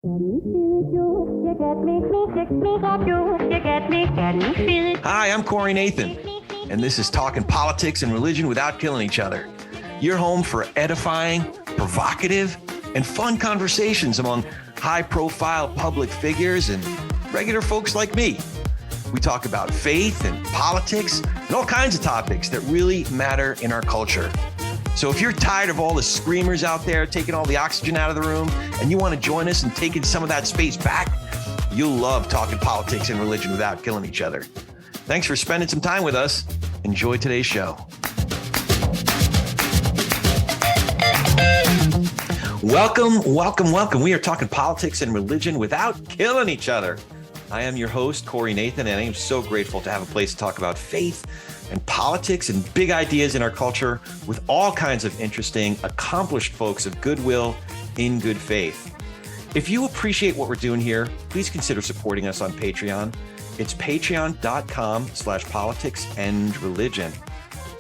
Hi, I'm Corey Nathan, and this is Talking Politics and Religion Without Killing Each Other. Your home for edifying, provocative, and fun conversations among high-profile public figures and regular folks like me. We talk about faith and politics and all kinds of topics that really matter in our culture. So if you're tired of all the screamers out there taking all the oxygen out of the room and you want to join us in taking some of that space back, you'll love talking politics and religion without killing each other. Thanks for spending some time with us. Enjoy today's show. Welcome. We are talking politics and religion without killing each other. I am your host, Corey Nathan, and I am so grateful to have a place to talk about faith and politics and big ideas in our culture with all kinds of interesting, accomplished folks of goodwill in good faith. If you appreciate what we're doing here, please consider supporting us on Patreon. It's patreon.com/politicsandreligion.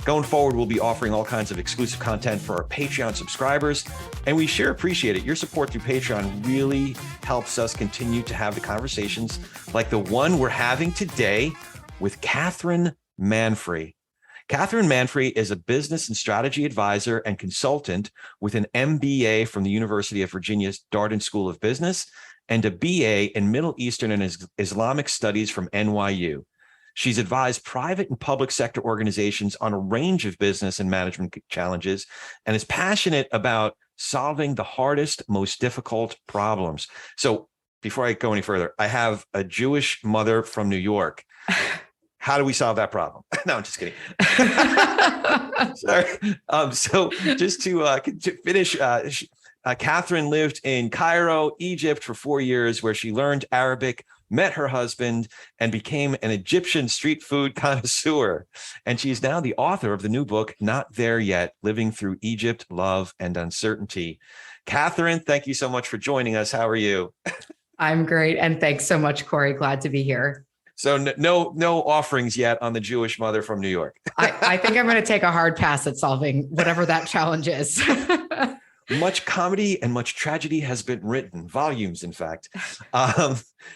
Going forward, we'll be offering all kinds of exclusive content for our Patreon subscribers, and we sure appreciate it. Your support through Patreon really helps us continue to have the conversations like the one we're having today with Catherine Manfre. Catherine Manfre is a business and strategy advisor and consultant with an MBA from the University of Virginia's Darden School of Business and a BA in Middle Eastern and Islamic Studies from NYU. She's advised private and public sector organizations on a range of business and management challenges and is passionate about solving the hardest, most difficult problems. So before I go any further, I have a Jewish mother from New York. How do we solve that problem? No, I'm just kidding. Sorry. So just to finish, Catherine lived in Cairo, Egypt for 4 years, where she learned Arabic, met her husband, and became an Egyptian street food connoisseur. And she's now the author of the new book, Not There Yet, Living Through Egypt, Love, and Uncertainty. Catherine, thank you so much for joining us. How are you? I'm great. And thanks so much, Corey. Glad to be here. So no offerings yet on the Jewish mother from New York. I think I'm going to take a hard pass at solving whatever that challenge is. Much comedy and much tragedy has been written, volumes, in fact.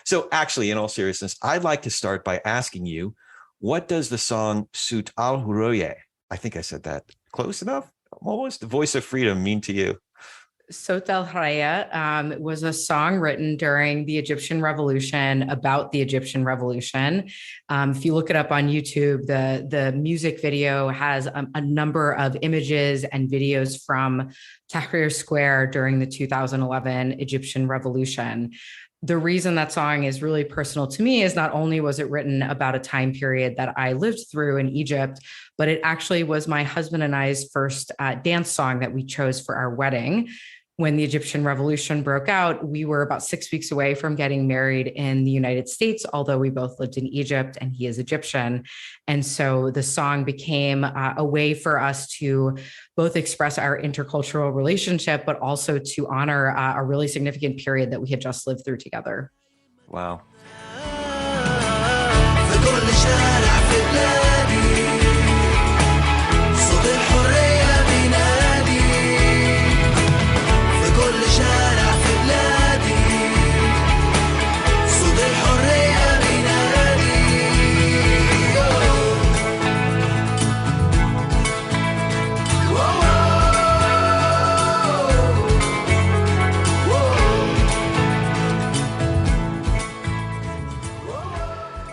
So actually, in all seriousness, I'd like to start by asking you, what does the song Sut al Huroye, I think I said that close enough, almost, the voice of freedom, mean to you? Sot al Haraya was a song written during the Egyptian Revolution about the Egyptian Revolution. If you look it up on YouTube, the music video has a number of images and videos from Tahrir Square during the 2011 Egyptian Revolution. The reason that song is really personal to me is not only was it written about a time period that I lived through in Egypt, but it actually was my husband and I's first dance song that we chose for our wedding. When the Egyptian Revolution broke out, we were about 6 weeks away from getting married in the United States, although we both lived in Egypt and he is Egyptian. And so the song became a way for us to both express our intercultural relationship, but also to honor a really significant period that we had just lived through together. Wow.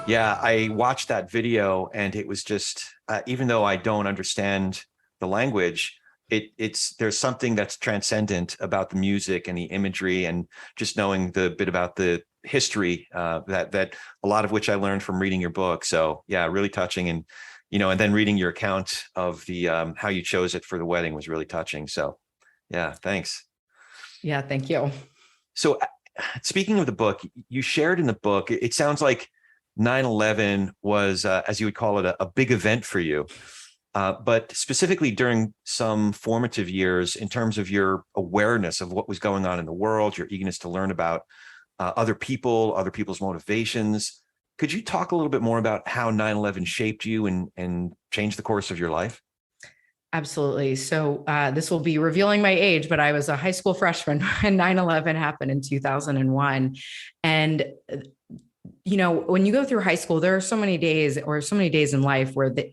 Yeah, I watched that video and it was just, even though I don't understand the language, there's something that's transcendent about the music and the imagery and just knowing the bit about the history that a lot of which I learned from reading your book. So yeah, really touching. And, and then reading your account of the how you chose it for the wedding was really touching. So yeah, thanks. Yeah, thank you. So speaking of the book, you shared in the book, it sounds like 9/11 was, as you would call it, a big event for you. But specifically during some formative years, in terms of your awareness of what was going on in the world, your eagerness to learn about other people, other people's motivations, could you talk a little bit more about how 9/11 shaped you and changed the course of your life? Absolutely. So this will be revealing my age, but I was a high school freshman when 9/11 happened in 2001. And, when you go through high school, there are so many days or so many days in life where the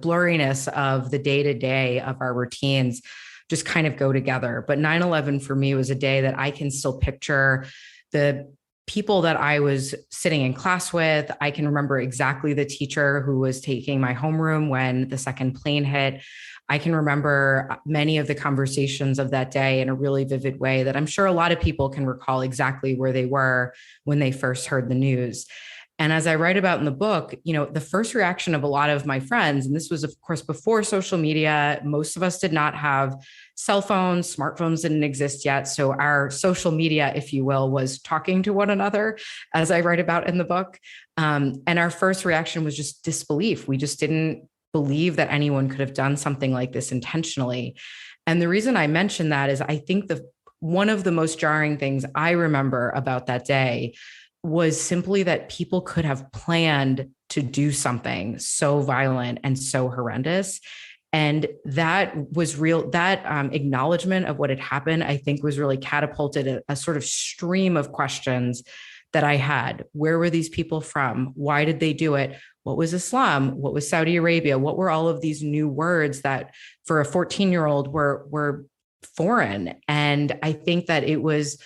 blurriness of the day to day of our routines just kind of go together. But 9/11 for me was a day that I can still picture the people that I was sitting in class with. I can remember exactly the teacher who was taking my homeroom when the second plane hit. I can remember many of the conversations of that day in a really vivid way that I'm sure a lot of people can recall exactly where they were when they first heard the news. And as I write about in the book, the first reaction of a lot of my friends, and this was, of course, before social media, most of us did not have cell phones, smartphones didn't exist yet. So our social media, if you will, was talking to one another, as I write about in the book. And our first reaction was just disbelief. We just didn't believe that anyone could have done something like this intentionally. And the reason I mention that is I think one of the most jarring things I remember about that day was simply that people could have planned to do something so violent and so horrendous. And that was real, that acknowledgement of what had happened, I think was really catapulted a sort of stream of questions that I had. Where were these people from? Why did they do it? What was Islam? What was Saudi Arabia? What were all of these new words that for a 14-year-old were foreign? And I think that it was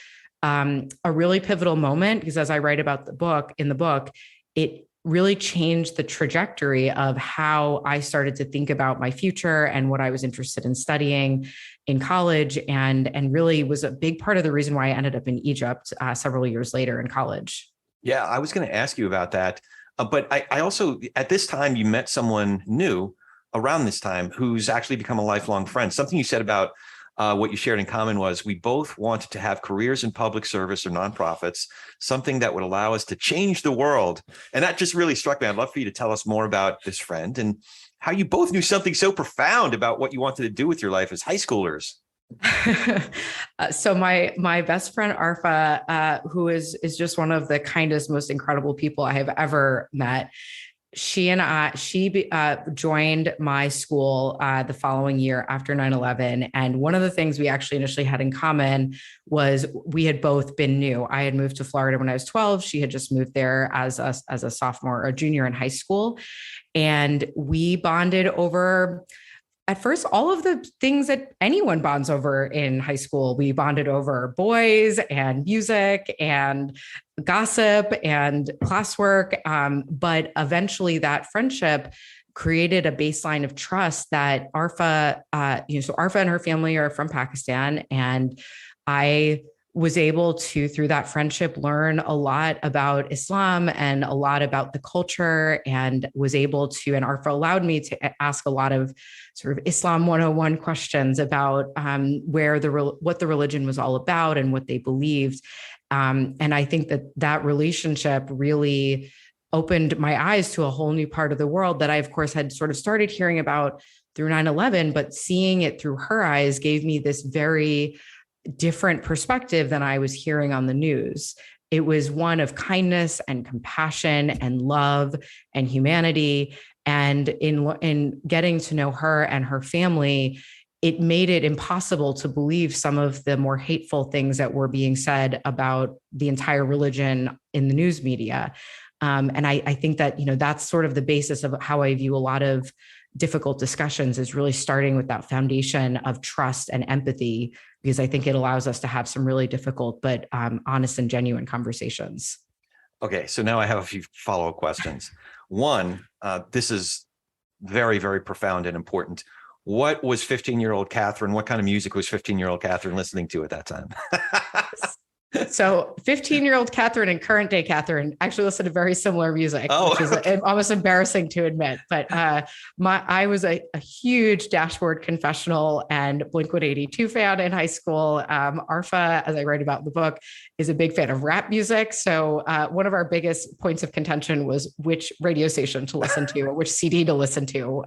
a really pivotal moment because as I write about in the book, it really changed the trajectory of how I started to think about my future and what I was interested in studying in college, and really was a big part of the reason why I ended up in Egypt several years later in college. Yeah, I was going to ask you about that. But I also, at this time, you met someone new around this time who's actually become a lifelong friend. Something you said about what you shared in common was we both wanted to have careers in public service or nonprofits, something that would allow us to change the world. And that just really struck me. I'd love for you to tell us more about this friend and how you both knew something so profound about what you wanted to do with your life as high schoolers. So my best friend Arfa, who is just one of the kindest, most incredible people I have ever met. She joined my school the following year after 9/11. And one of the things we actually initially had in common was we had both been new. I had moved to Florida when I was 12. She had just moved there as a sophomore or junior in high school. And we bonded over, at first, all of the things that anyone bonds over in high school. We bonded over boys and music and gossip and classwork. But eventually that friendship created a baseline of trust that Arfa, so Arfa and her family are from Pakistan. And I was able to, through that friendship, learn a lot about Islam and a lot about the culture, and was able to, and Arfa allowed me to ask a lot of sort of Islam 101 questions about what the religion was all about and what they believed. And I think that relationship really opened my eyes to a whole new part of the world that I, of course, had sort of started hearing about through 9/11, but seeing it through her eyes gave me this very different perspective than I was hearing on the news. It was one of kindness and compassion and love and humanity. And in getting to know her and her family, it made it impossible to believe some of the more hateful things that were being said about the entire religion in the news media. And I think that, that's sort of the basis of how I view a lot of difficult discussions, is really starting with that foundation of trust and empathy, because I think it allows us to have some really difficult but honest and genuine conversations. Okay, so now I have a few follow-up questions. One, this is very, very profound and important. What was 15-year-old Catherine? What kind of music was 15-year-old Catherine listening to at that time? So 15-year-old Catherine and current day Catherine actually listen to very similar music, which is almost embarrassing to admit. But I was a huge Dashboard Confessional and Blink-182 fan in high school. Arfa, as I write about in the book, is a big fan of rap music. So one of our biggest points of contention was which radio station to listen to or which CD to listen to.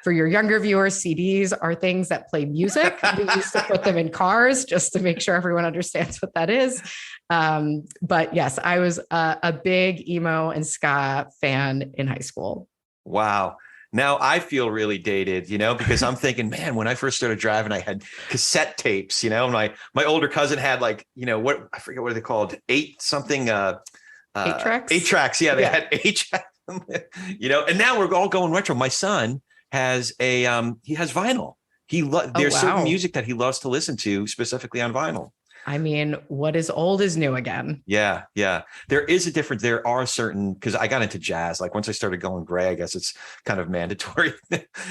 For your younger viewers, CDs are things that play music. We used to put them in cars just to make sure everyone understands what that is. But yes, I was a big emo and ska fan in high school. Wow. Now I feel really dated, because I'm thinking, man, when I first started driving, I had cassette tapes, my older cousin had like, what, I forget what are they called? Eight something, Eight eight tracks. tracks. Yeah. They Yeah. had eight tracks, and now we're all going retro. My son has he has vinyl. Oh, There's certain wow. music that he loves to listen to specifically on vinyl. I mean, what is old is new again. Yeah, yeah. There is a difference. There are certain, because I got into jazz. Like once I started going gray, I guess it's kind of mandatory.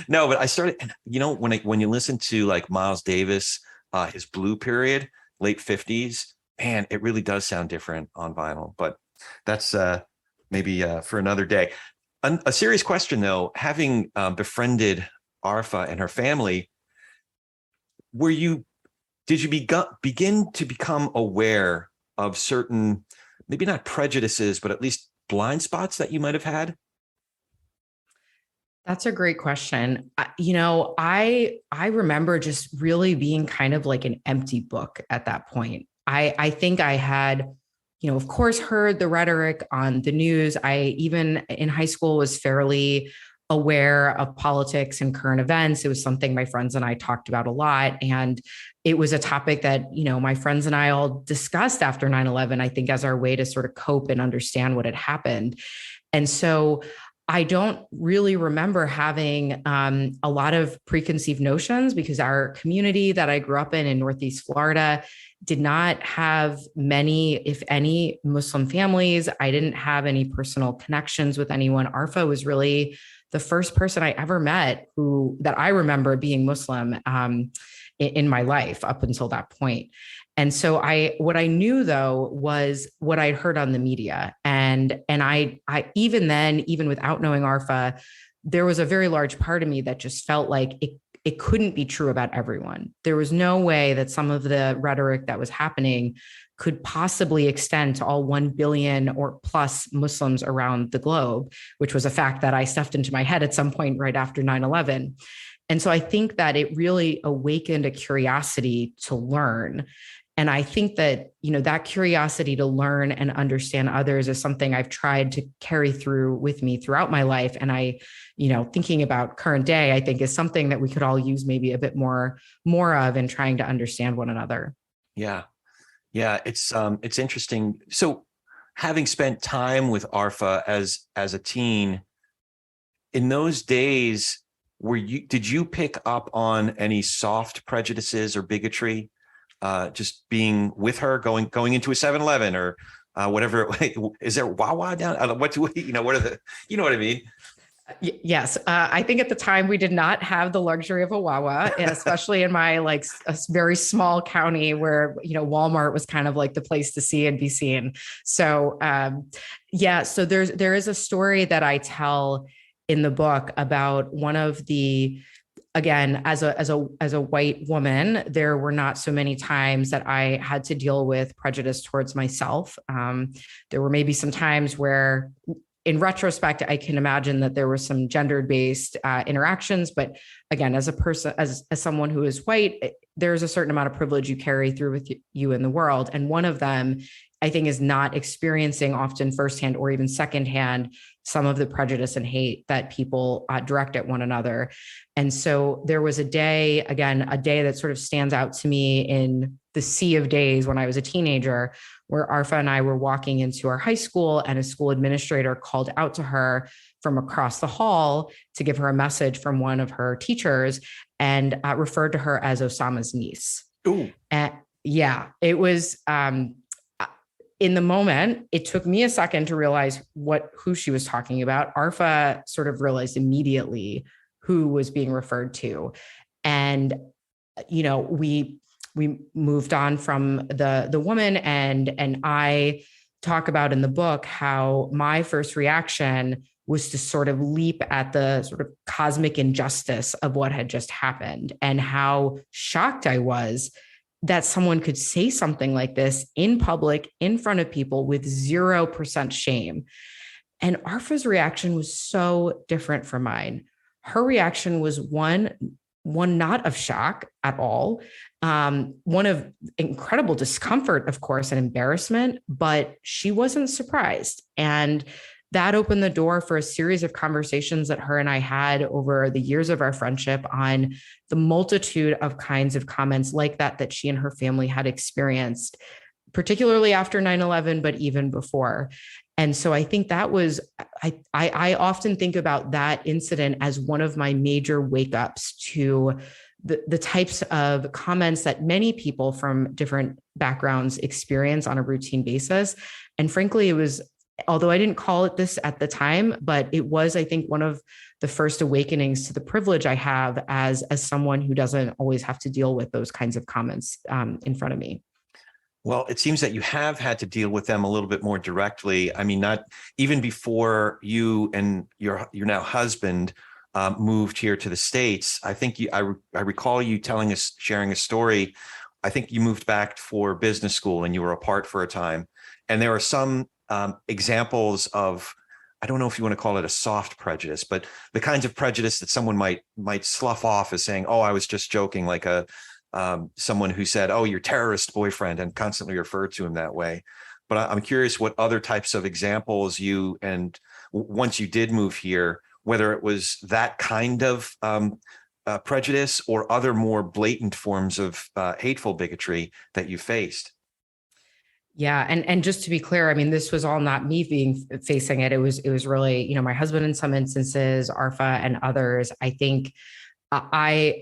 No, but I started, when you listen to like Miles Davis, his Blue period, late 50s, man, it really does sound different on vinyl. But that's maybe for another day. A serious question though, having befriended Arfa and her family, were you did you begin to become aware of certain, maybe not prejudices, but at least blind spots that you might have had? That's a great question. I remember just really being kind of like an empty book at that point. I think I had, of course, heard the rhetoric on the news. I even in high school was fairly aware of politics and current events. It was something my friends and I talked about a lot. And it was a topic that, my friends and I all discussed after 9/11, I think, as our way to sort of cope and understand what had happened. And so I don't really remember having a lot of preconceived notions, because our community that I grew up in Northeast Florida did not have many, if any, Muslim families. I didn't have any personal connections with anyone. Arfa was really the first person I ever met that I remember being Muslim in my life up until that point. And so what I knew though was what I'd heard on the media. And I even then, even without knowing Arfa, there was a very large part of me that just felt like it couldn't be true about everyone. There was no way that some of the rhetoric that was happening could possibly extend to all 1 billion or plus Muslims around the globe, which was a fact that I stuffed into my head at some point right after 9/11. And so I think that it really awakened a curiosity to learn. And I think that, that curiosity to learn and understand others is something I've tried to carry through with me throughout my life. And thinking about current day, I think is something that we could all use maybe a bit more of in trying to understand one another. Yeah. Yeah. It's interesting. So having spent time with Arfa as a teen, in those days, did you pick up on any soft prejudices or bigotry? Just being with her, going into a 7-Eleven or whatever. Is there Wawa down? What what are the, you know what I mean? Yes. I think at the time we did not have the luxury of a Wawa, especially in my like a very small county where, Walmart was kind of like the place to see and be seen. So, so there is a story that I tell in the book about one of the, again, as a white woman, there were not so many times that I had to deal with prejudice towards myself. There were maybe some times where, in retrospect, I can imagine that there were some gender-based interactions. But again, as a person, as someone who is white, there's a certain amount of privilege you carry through with you in the world. And one of them, I think, is not experiencing often firsthand or even secondhand some of the prejudice and hate that people direct at one another. And so there was a day that sort of stands out to me in the sea of days when I was a teenager, where Arfa and I were walking into our high school, and a school administrator called out to her from across the hall to give her a message from one of her teachers, and referred to her as Osama's niece. Ooh. It was, in the moment, it took me a second to realize who she was talking about. Arfa sort of realized immediately who was being referred to. And, we moved on from the woman, and I talk about in the book how my first reaction was to sort of leap at the sort of cosmic injustice of what had just happened, and how shocked I was that someone could say something like this in public, in front of people, with 0% shame. And Arfa's reaction was so different from mine. Her reaction was one not of shock at all, one of incredible discomfort, of course, and embarrassment, but she wasn't surprised. And that opened the door for a series of conversations that her and I had over the years of our friendship on the multitude of kinds of comments like that she and her family had experienced, particularly after 9/11, but even before. And so I think that was, I often think about that incident as one of my major wake ups to the types of comments that many people from different backgrounds experience on a routine basis. And frankly, it was, although I didn't call it this at the time, but it was, I think, one of the first awakenings to the privilege I have as someone who doesn't always have to deal with those kinds of comments in front of me. Well, it seems that you have had to deal with them a little bit more directly. I mean, not even before you and your now husband moved here to the States. I think I recall you sharing a story. I think you moved back for business school and you were apart for a time. And there are some examples of, I don't know if you want to call it a soft prejudice, but the kinds of prejudice that someone might slough off as saying, "Oh, I was just joking," like someone who said, "Oh, your terrorist boyfriend," and constantly referred to him that way. But I'm curious what other types of examples once you did move here, whether it was that kind of prejudice or other more blatant forms of hateful bigotry that you faced. Yeah. And just to be clear, I mean, this was all not me facing it. It was really, my husband in some instances, Arfa and others. I think I've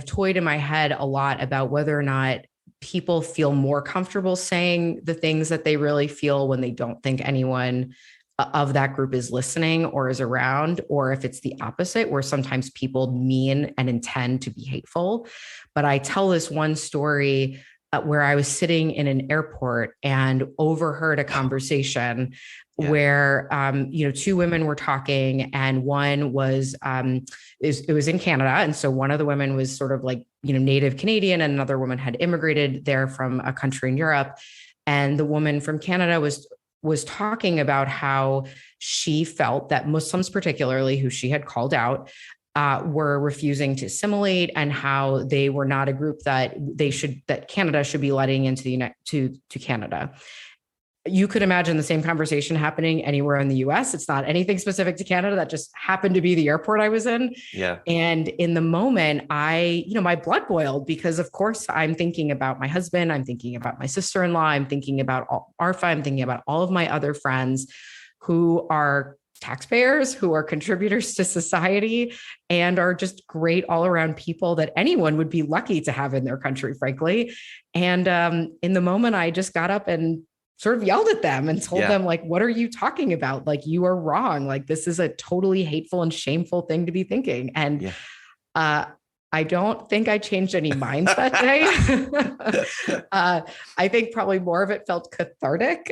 toyed in my head a lot about whether or not people feel more comfortable saying the things that they really feel when they don't think anyone of that group is listening or is around, or if it's the opposite, where sometimes people mean and intend to be hateful. But I tell this one story where I was sitting in an airport and overheard a conversation where, two women were talking, and one was, it was in Canada. And so one of the women was sort of like, native Canadian, and another woman had immigrated there from a country in Europe. And the woman from Canada was talking about how she felt that Muslims, particularly who she had called out, were refusing to assimilate, and how they were not a group that Canada should be letting into to Canada. You could imagine the same conversation happening anywhere in the US. It's not anything specific to Canada. That just happened to be the airport I was in. Yeah. And in the moment, my blood boiled, because of course I'm thinking about my husband. I'm thinking about my sister-in-law. I'm thinking about Arfa. I'm thinking about all of my other friends who are taxpayers, who are contributors to society, and are just great all around people that anyone would be lucky to have in their country, frankly. And in the moment, I just got up and sort of yelled at them and told them, like, what are you talking about? Like, you are wrong. Like, this is a totally hateful and shameful thing to be thinking. And I don't think I changed any minds that day. I think probably more of it felt cathartic.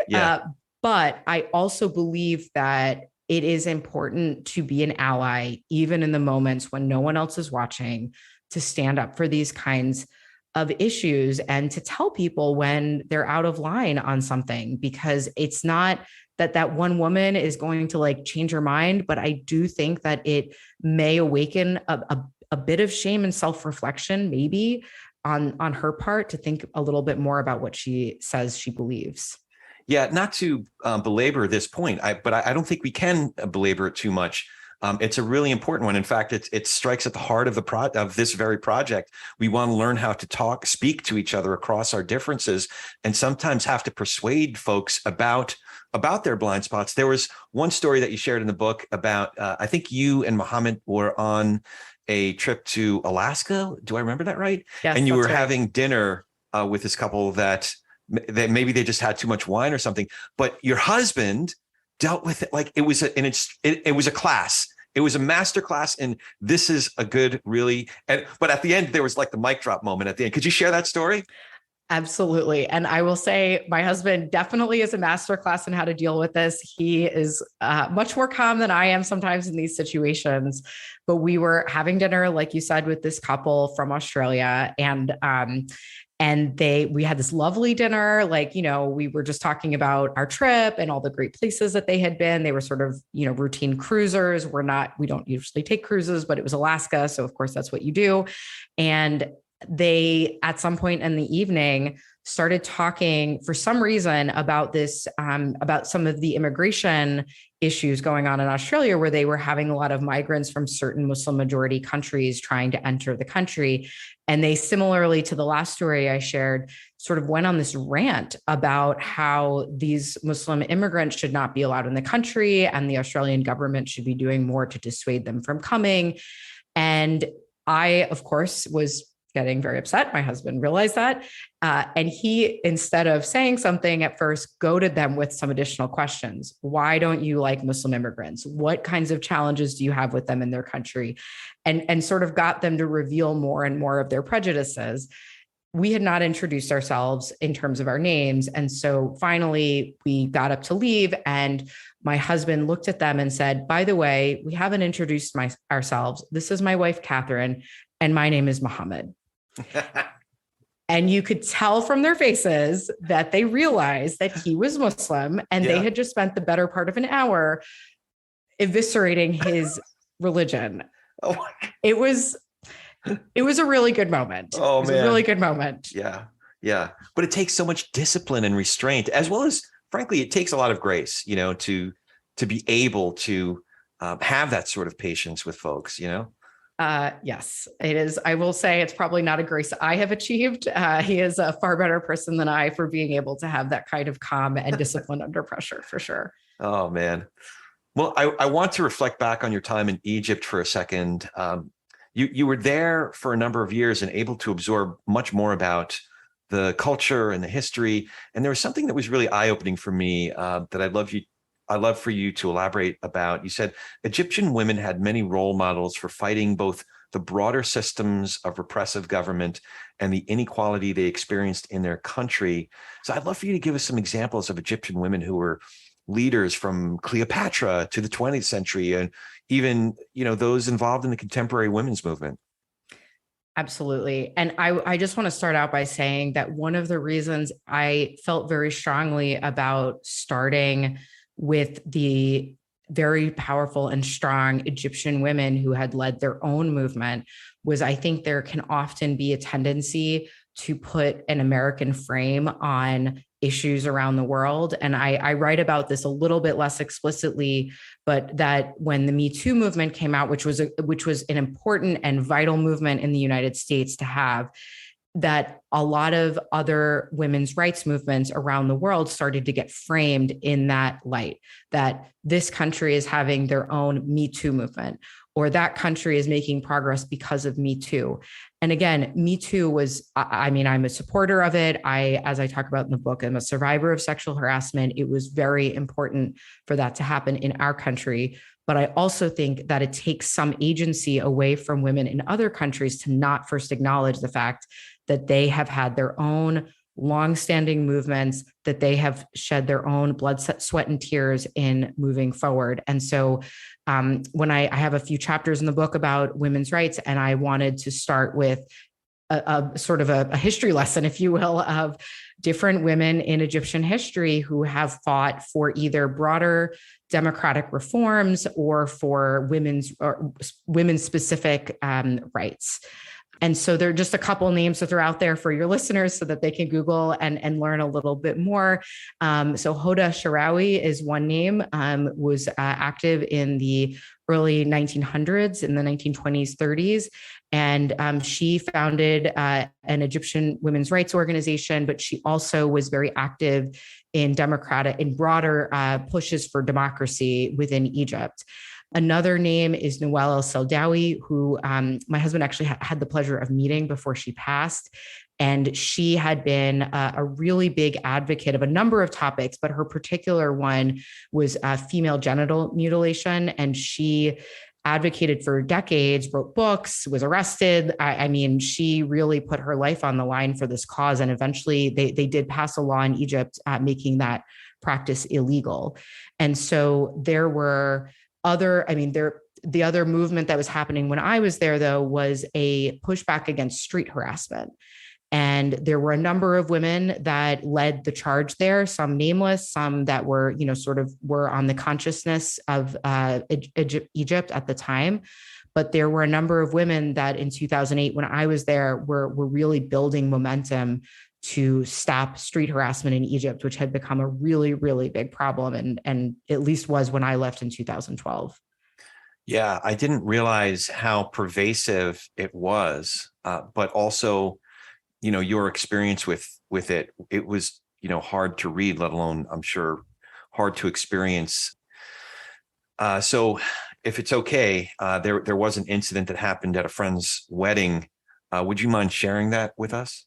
But I also believe that it is important to be an ally, even in the moments when no one else is watching, to stand up for these kinds of issues and to tell people when they're out of line on something, because it's not that one woman is going to like change her mind. But I do think that it may awaken a bit of shame and self-reflection, maybe on her part, to think a little bit more about what she says she believes. Yeah, not to belabor this point, but I don't think we can belabor it too much. It's a really important one. In fact, it strikes at the heart of this very project. We want to learn how to speak to each other across our differences, and sometimes have to persuade folks about their blind spots. There was one story that you shared in the book about, I think you and Muhammad were on a trip to Alaska. Do I remember that right? Yes, and you were right. having dinner with this couple that maybe they just had too much wine or something, but your husband dealt with it like it was a class. It was a master class, and this is a good, really. But at the end, there was like the mic drop moment at the end. Could you share that story? Absolutely. And I will say my husband definitely is a masterclass in how to deal with this. He is much more calm than I am sometimes in these situations. But we were having dinner, like you said, with this couple from Australia, and we had this lovely dinner. Like, we were just talking about our trip and all the great places that they had been. They were sort of, routine cruisers. We don't usually take cruises, but it was Alaska. So of course that's what you do. And they, at some point in the evening, started talking for some reason about this, about some of the immigration issues going on in Australia, where they were having a lot of migrants from certain Muslim majority countries trying to enter the country. And they, similarly to the last story I shared, sort of went on this rant about how these Muslim immigrants should not be allowed in the country and the Australian government should be doing more to dissuade them from coming. And I, of course, was getting very upset. My husband realized that. And he, instead of saying something at first, goaded them with some additional questions. Why don't you like Muslim immigrants? What kinds of challenges do you have with them in their country? And sort of got them to reveal more and more of their prejudices. We had not introduced ourselves in terms of our names. And so finally we got up to leave, and my husband looked at them and said, by the way, we haven't introduced ourselves. This is my wife, Catherine, and my name is Muhammad. And you could tell from their faces that they realized that he was Muslim, and they had just spent the better part of an hour eviscerating his religion. Oh, it was a really good moment. Oh, it was man. a really good moment. Yeah. Yeah. But it takes so much discipline and restraint, as well as, frankly, it takes a lot of grace, to be able to have that sort of patience with folks, Yes, it is. I will say it's probably not a grace I have achieved. He is a far better person than I for being able to have that kind of calm and discipline under pressure, for sure. Oh, man. Well, I want to reflect back on your time in Egypt for a second. You were there for a number of years and able to absorb much more about the culture and the history. And there was something that was really eye-opening for me that I'd love for you to elaborate about. You said Egyptian women had many role models for fighting both the broader systems of repressive government and the inequality they experienced in their country. So I'd love for you to give us some examples of Egyptian women who were leaders from Cleopatra to the 20th century, and even, those involved in the contemporary women's movement. Absolutely. And I just want to start out by saying that one of the reasons I felt very strongly about starting with the very powerful and strong Egyptian women who had led their own movement was, I think there can often be a tendency to put an American frame on issues around the world. And I write about this a little bit less explicitly, but that when the Me Too movement came out, which was an important and vital movement in the United States to have, that a lot of other women's rights movements around the world started to get framed in that light, that this country is having their own Me Too movement, or that country is making progress because of Me Too. And again, Me Too was, I'm a supporter of it. As I talk about in the book, I'm a survivor of sexual harassment. It was very important for that to happen in our country. But I also think that it takes some agency away from women in other countries to not first acknowledge the fact that they have had their own longstanding movements, that they have shed their own blood, sweat, and tears in moving forward. And so when I have a few chapters in the book about women's rights, and I wanted to start with a sort of a history lesson, if you will, of different women in Egyptian history who have fought for either broader democratic reforms or for women's specific rights. And so there are just a couple names to throw out there for your listeners so that they can Google and learn a little bit more. So Hoda Sharawi is one name, was active in the early 1900s, in the 1920s, 30s. And she founded an Egyptian women's rights organization, but she also was very active in broader pushes for democracy within Egypt. Another name is Noelle El-Seldawi, who my husband actually had the pleasure of meeting before she passed. And she had been a really big advocate of a number of topics, but her particular one was female genital mutilation. And she advocated for decades, wrote books, was arrested. She really put her life on the line for this cause. And eventually they did pass a law in Egypt making that practice illegal. And so there were the other movement that was happening when I was there, though, was a pushback against street harassment. And there were a number of women that led the charge there, some nameless, some that were, were on the consciousness of Egypt at the time. But there were a number of women that in 2008, when I was there, were really building momentum to stop street harassment in Egypt, which had become a really, really big problem, and at least was when I left in 2012. Yeah, I didn't realize how pervasive it was, but also, your experience with it. It was, hard to read, let alone, I'm sure, hard to experience. So, if it's okay, there was an incident that happened at a friend's wedding. Would you mind sharing that with us?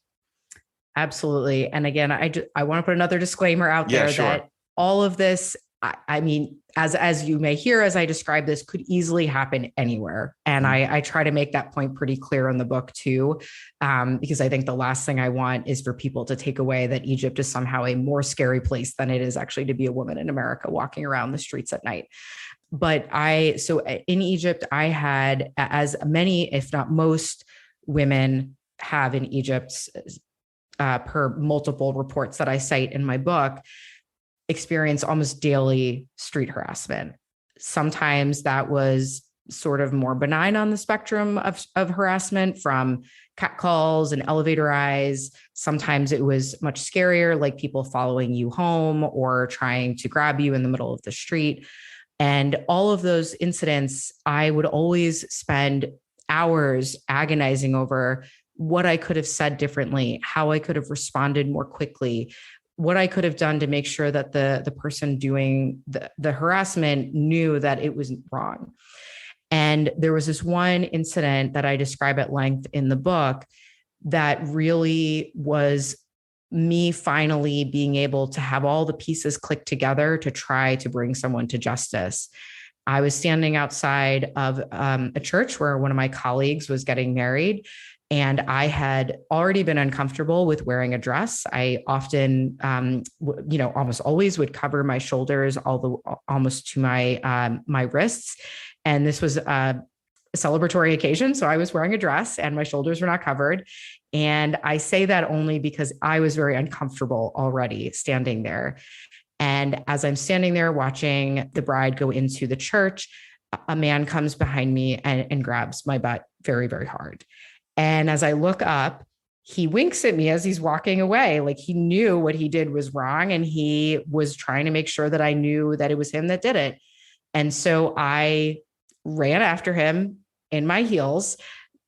Absolutely. And again, I want to put another disclaimer out there that all of this, I mean, as you may hear, as I describe this, could easily happen anywhere. And I try to make that point pretty clear in the book too, because I think the last thing I want is for people to take away that Egypt is somehow a more scary place than it is actually to be a woman in America walking around the streets at night. But so in Egypt, I had, as many, if not most women have in Egypt, per multiple reports that I cite in my book, experience almost daily street harassment. Sometimes that was sort of more benign on the spectrum of harassment, from catcalls and elevator eyes. Sometimes it was much scarier, like people following you home or trying to grab you in the middle of the street. And all of those incidents, I would always spend hours agonizing over what I could have said differently, how I could have responded more quickly, what I could have done to make sure that the person doing the harassment knew that it was wrong. And there was this one incident that I describe at length in the book that really was me finally being able to have all the pieces click together to try to bring someone to justice. I was standing outside of a church where one of my colleagues was getting married, and I had already been uncomfortable with wearing a dress. I often, almost always would cover my shoulders almost to my wrists. And this was a celebratory occasion, so I was wearing a dress and my shoulders were not covered. And I say that only because I was very uncomfortable already standing there. And as I'm standing there watching the bride go into the church, a man comes behind me and grabs my butt very, very hard. And as I look up, he winks at me as he's walking away. Like he knew what he did was wrong. And he was trying to make sure that I knew that it was him that did it. And so I ran after him in my heels,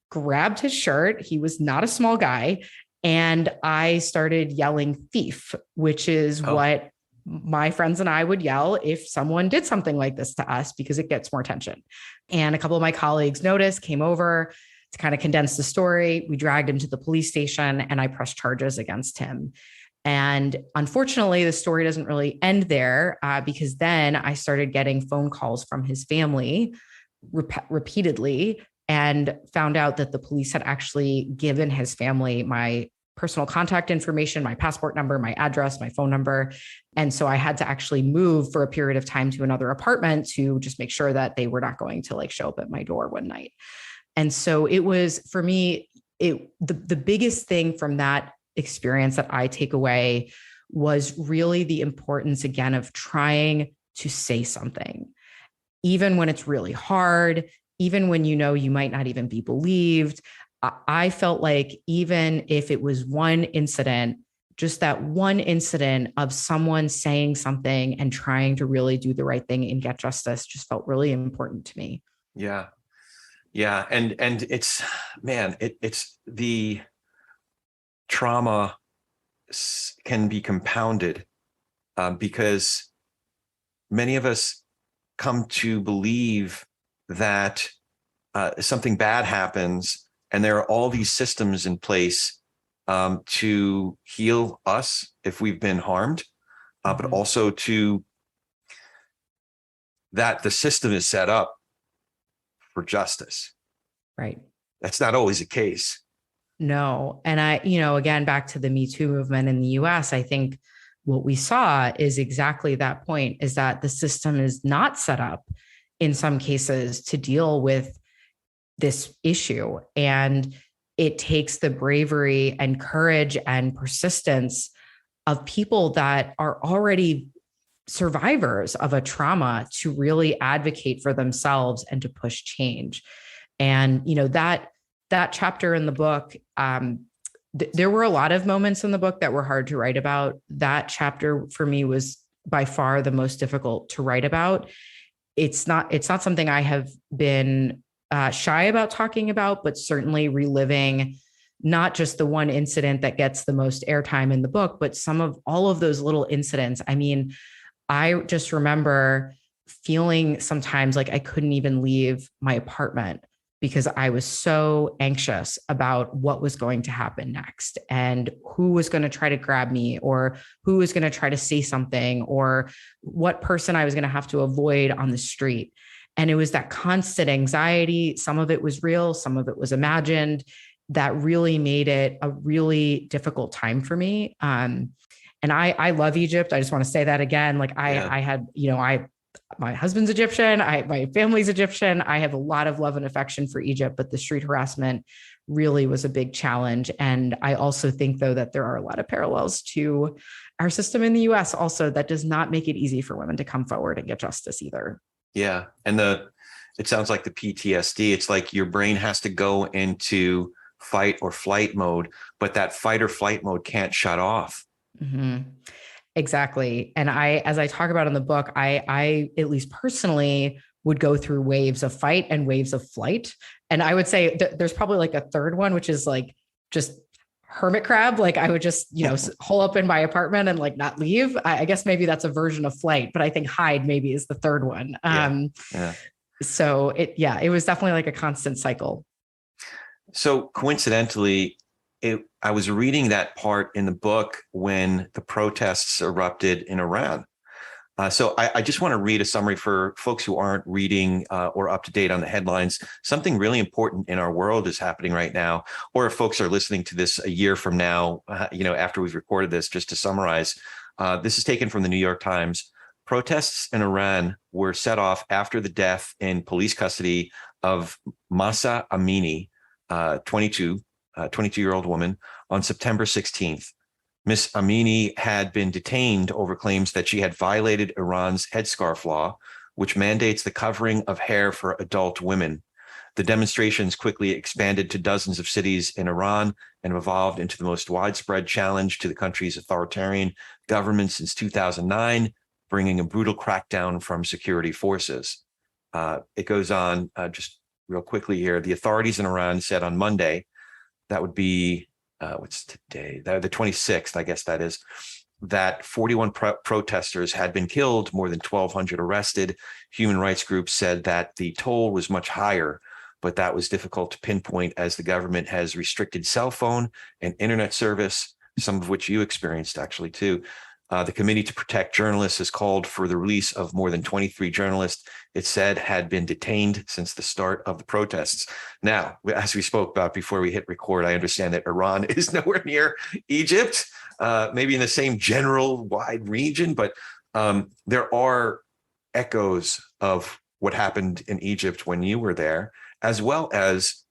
grabbed his shirt. He was not a small guy. And I started yelling thief, which is what my friends and I would yell if someone did something like this to us, because it gets more attention. And a couple of my colleagues noticed, came over to kind of condense the story. We dragged him to the police station and I pressed charges against him. And unfortunately, the story doesn't really end there, because then I started getting phone calls from his family repeatedly, and found out that the police had actually given his family my personal contact information, my passport number, my address, my phone number. And so I had to actually move for a period of time to another apartment to just make sure that they were not going to show up at my door one night. And so it was, for me, the biggest thing from that experience that I take away was really the importance, again, of trying to say something, even when it's really hard, even when you might not even be believed. I felt like even if it was one incident, just that one incident of someone saying something and trying to really do the right thing and get justice just felt really important to me. Yeah. Yeah. And it's, man, it's the trauma can be compounded, because many of us come to believe that something bad happens and there are all these systems in place to heal us if we've been harmed, but also that the system is set up for justice. Right. That's not always the case. No. And again, back to the Me Too movement in the US, I think what we saw is exactly that point, is that the system is not set up in some cases to deal with this issue. And it takes the bravery and courage and persistence of people that are already survivors of a trauma to really advocate for themselves and to push change. And, that chapter in the book, there were a lot of moments in the book that were hard to write about. That chapter for me was by far the most difficult to write about. It's not something I have been shy about talking about, but certainly reliving not just the one incident that gets the most airtime in the book, but some of all of those little incidents. I mean, I just remember feeling sometimes like I couldn't even leave my apartment because I was so anxious about what was going to happen next and who was going to try to grab me or who was going to try to say something or what person I was going to have to avoid on the street. And it was that constant anxiety. Some of it was real, some of it was imagined, that really made it a really difficult time for me. And I love Egypt. I just want to say that again. Like I had, my husband's Egyptian. My family's Egyptian. I have a lot of love and affection for Egypt, but the street harassment really was a big challenge. And I also think, though, that there are a lot of parallels to our system in the US also that does not make it easy for women to come forward and get justice either. Yeah. And it sounds like the PTSD, it's like your brain has to go into fight or flight mode, but that fight or flight mode can't shut off. Mm-hmm. Exactly. And as I talk about in the book, I at least personally would go through waves of fight and waves of flight. And I would say there's probably like a third one, which is like just hermit crab. Like I would just, hole up in my apartment and like not leave. I guess maybe that's a version of flight, but I think hide maybe is the third one. So it was definitely like a constant cycle. So coincidentally, I was reading that part in the book when the protests erupted in Iran. So I just want to read a summary for folks who aren't reading or up to date on the headlines. Something really important in our world is happening right now. Or if folks are listening to this a year from now, after we've recorded this, just to summarize, this is taken from the New York Times. Protests in Iran were set off after the death in police custody of Mahsa Amini, 22-year-old woman, on September 16th. Miss Amini had been detained over claims that she had violated Iran's headscarf law, which mandates the covering of hair for adult women. The demonstrations quickly expanded to dozens of cities in Iran and evolved into the most widespread challenge to the country's authoritarian government since 2009, bringing a brutal crackdown from security forces. It goes on just real quickly here. The authorities in Iran said on Monday, that would be, what's today? The 26th, I guess that is, that 41 protesters had been killed, more than 1,200 arrested. Human rights groups said that the toll was much higher, but that was difficult to pinpoint as the government has restricted cell phone and internet service, some of which you experienced actually too. The Committee to Protect Journalists has called for the release of more than 23 journalists it said had been detained since the start of the protests. Now, as we spoke about before we hit record, I understand that Iran is nowhere near Egypt, maybe in the same general wide region, but there are echoes of what happened in Egypt when you were there, as well as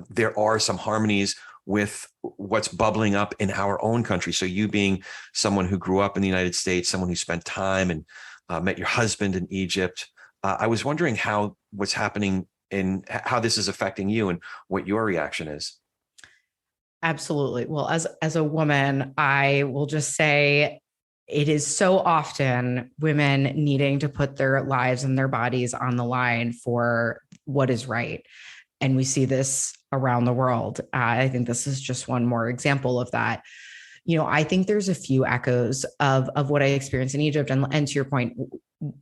there are some harmonies with what's bubbling up in our own country. So you being someone who grew up in the United States, someone who spent time and met your husband in Egypt, I was wondering what's happening and how this is affecting you and what your reaction is. Absolutely. Well, as a woman, I will just say it is so often women needing to put their lives and their bodies on the line for what is right. And we see this around the world. I think this is just one more example of that. I think there's a few echoes of what I experienced in Egypt. And to your point,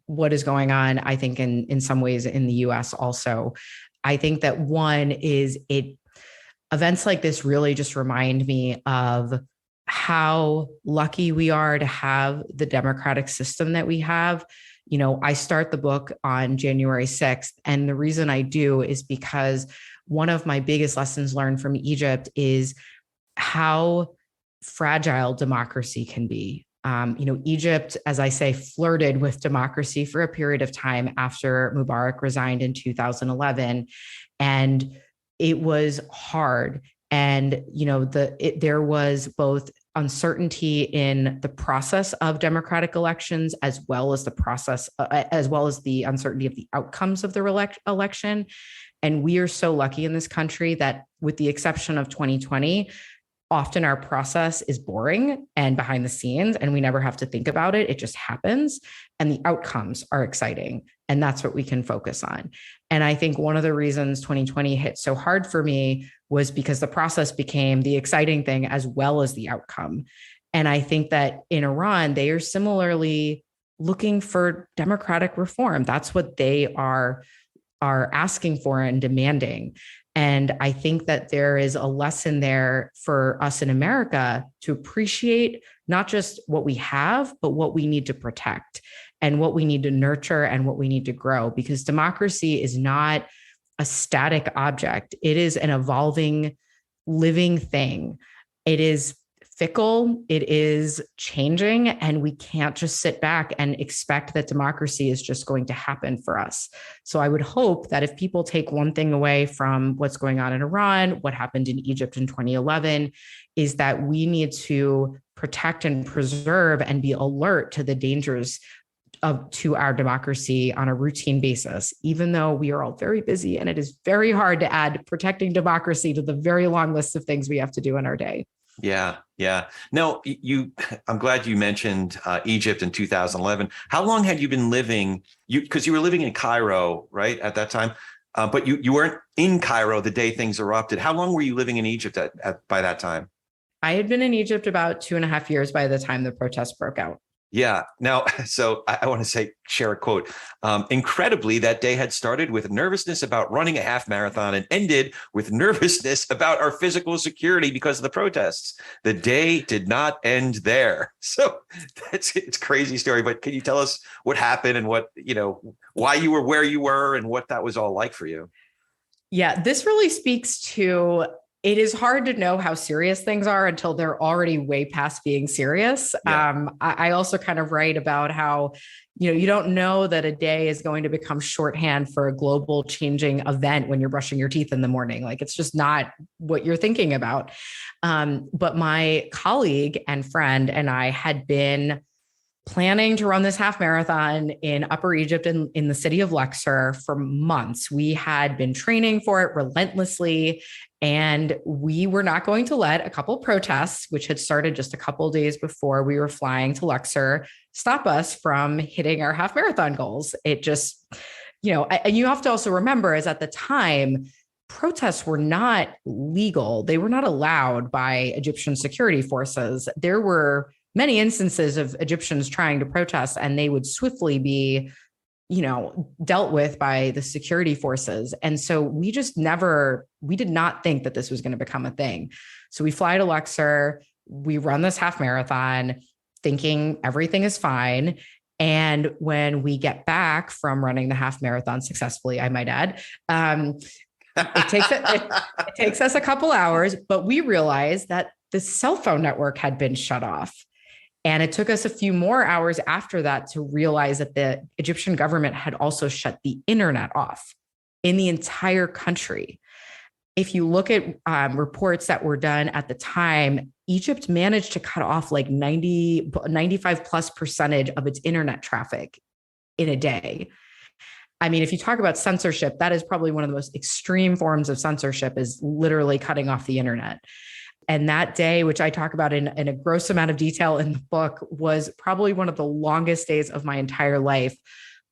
what is going on, I think in some ways in the US also. I think that one is events like this really just remind me of how lucky we are to have the democratic system that we have. I start the book on January 6th. And the reason I do is because one of my biggest lessons learned from Egypt is how fragile democracy can be. Egypt, as I say, flirted with democracy for a period of time after Mubarak resigned in 2011. And it was hard. And, there was both uncertainty in the process of democratic elections, as well as the uncertainty of the outcomes of the election. And we are so lucky in this country that, with the exception of 2020, often our process is boring and behind the scenes, and we never have to think about it. It just happens, and the outcomes are exciting. And that's what we can focus on. And I think one of the reasons 2020 hit so hard for me was because the process became the exciting thing as well as the outcome. And I think that in Iran, they are similarly looking for democratic reform. That's what they are asking for and demanding. And I think that there is a lesson there for us in America to appreciate not just what we have, but what we need to protect and what we need to nurture and what we need to grow, because democracy is not a static object. It is an evolving, living thing. It is fickle, it is changing, and we can't just sit back and expect that democracy is just going to happen for us. So I would hope that if people take one thing away from what's going on in Iran, what happened in Egypt in 2011, is that we need to protect and preserve and be alert to the dangers to our democracy on a routine basis, even though we are all very busy, and it is very hard to add protecting democracy to the very long list of things we have to do in our day. Yeah. Yeah. No, I'm glad you mentioned Egypt in 2011. How long had you been living? Because you were living in Cairo, right, at that time, but you weren't in Cairo the day things erupted. How long were you living in Egypt by that time? I had been in Egypt about 2.5 years by the time the protests broke out. Yeah. Now, so I want to share a quote. Incredibly, that day had started with nervousness about running a half marathon and ended with nervousness about our physical security because of the protests. The day did not end there. So it's a crazy story. But can you tell us what happened and why you were where you were and what that was all like for you? Yeah, this really speaks to, it is hard to know how serious things are until they're already way past being serious. Yeah. I also kind of write about how, you don't know that a day is going to become shorthand for a global changing event when you're brushing your teeth in the morning. Like, it's just not what you're thinking about. But my colleague and friend and I had been planning to run this half marathon in Upper Egypt in the city of Luxor for months. We had been training for it relentlessly, and we were not going to let a couple protests, which had started just a couple of days before we were flying to Luxor, stop us from hitting our half marathon goals. It just, and you have to also remember, is at the time, protests were not legal. They were not allowed by Egyptian security forces. There were many instances of Egyptians trying to protest, and they would swiftly be, dealt with by the security forces. And so we did not think that this was going to become a thing. So we fly to Luxor, we run this half marathon thinking everything is fine. And when we get back from running the half marathon successfully, I might add, it takes us a couple hours, but we realized that the cell phone network had been shut off. And it took us a few more hours after that to realize that the Egyptian government had also shut the internet off in the entire country. If you look at reports that were done at the time, Egypt managed to cut off like 95+% of its internet traffic in a day. I mean, if you talk about censorship, that is probably one of the most extreme forms of censorship, is literally cutting off the internet. And that day, which I talk about in a gross amount of detail in the book, was probably one of the longest days of my entire life,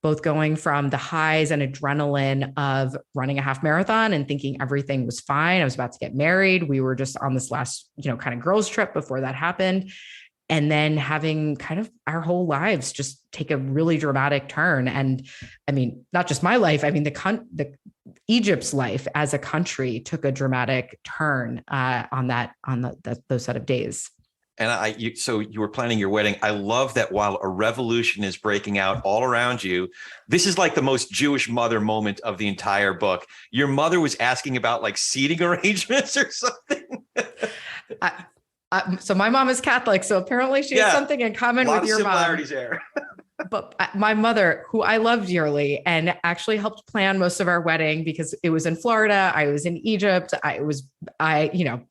both going from the highs and adrenaline of running a half marathon and thinking everything was fine. I was about to get married. We were just on this last, kind of girls' trip before that happened. And then having kind of our whole lives just take a really dramatic turn. And I mean, not just my life, I mean, the Egypt's life as a country took a dramatic turn on those set of days. And so you were planning your wedding. I love that while a revolution is breaking out all around you, this is like the most Jewish mother moment of the entire book. Your mother was asking about like seating arrangements or something. So my mom is Catholic, so apparently she has something in common with your mom. Similarities there. But my mother, who I love dearly and actually helped plan most of our wedding because it was in Florida, I was in Egypt,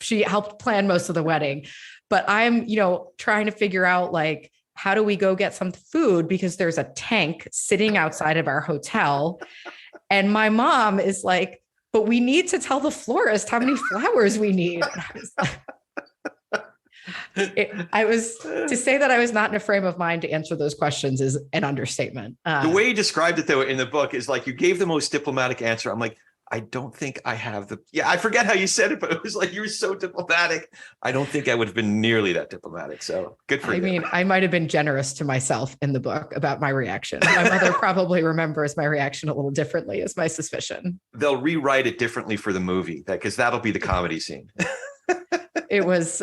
she helped plan most of the wedding. But I'm, trying to figure out like, how do we go get some food? Because there's a tank sitting outside of our hotel. And my mom is like, but we need to tell the florist how many flowers we need. To say that I was not in a frame of mind to answer those questions is an understatement. The way you described it, though, in the book is like you gave the most diplomatic answer. I'm like, I don't think I have I forget how you said it, but it was like, you were so diplomatic. I don't think I would have been nearly that diplomatic. So good for you. I mean, I might have been generous to myself in the book about my reaction. My mother probably remembers my reaction a little differently, is my suspicion. They'll rewrite it differently for the movie, because that'll be the comedy scene. It was